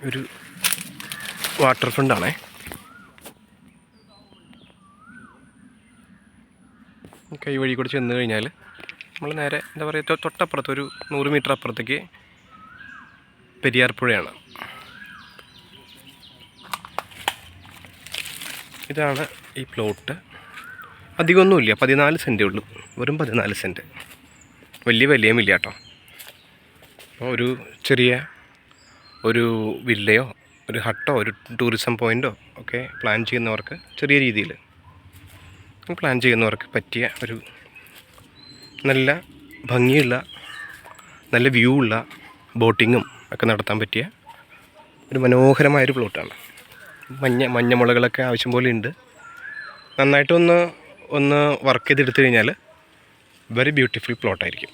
ഒരു വാട്ടർ ഫ്രണ്ടാണേ. കൈ വഴി കൂടെ ചെന്ന് കഴിഞ്ഞാൽ നമ്മൾ നേരെ എന്താ പറയുക തൊട്ടപ്പുറത്ത് ഒരു 100 മീറ്റർ അപ്പുറത്തേക്ക് പെരിയാർ പുഴയാണ്. ഇതാണ് ഈ പ്ലോട്ട്. അധികമൊന്നുമില്ല, 14 സെൻറ്റേ ഉള്ളൂ, വെറും 14 സെൻറ്റ്. വലിയ വിലയുമില്ല കേട്ടോ. അപ്പോൾ ഒരു ചെറിയ ഒരു വില്ലയോ ഒരു ഹട്ടോ ഒരു ടൂറിസം പോയിൻറ്റോ ഒക്കെ പ്ലാൻ ചെയ്യുന്നവർക്ക്, ചെറിയ രീതിയിൽ പ്ലാൻ ചെയ്യുന്നവർക്ക് പറ്റിയ ഒരു നല്ല ഭംഗിയുള്ള നല്ല വ്യൂ ഉള്ള ബോട്ടിങ്ങും ഒക്കെ നടത്താൻ പറ്റിയ ഒരു മനോഹരമായൊരു പ്ലോട്ടാണ്. മഞ്ഞമുളകളൊക്കെ ആവശ്യം പോലെ ഉണ്ട്. നന്നായിട്ടൊന്ന് വർക്ക് ചെയ്തെടുത്തു കഴിഞ്ഞാൽ വെരി ബ്യൂട്ടിഫുൾ പ്ലോട്ടായിരിക്കും.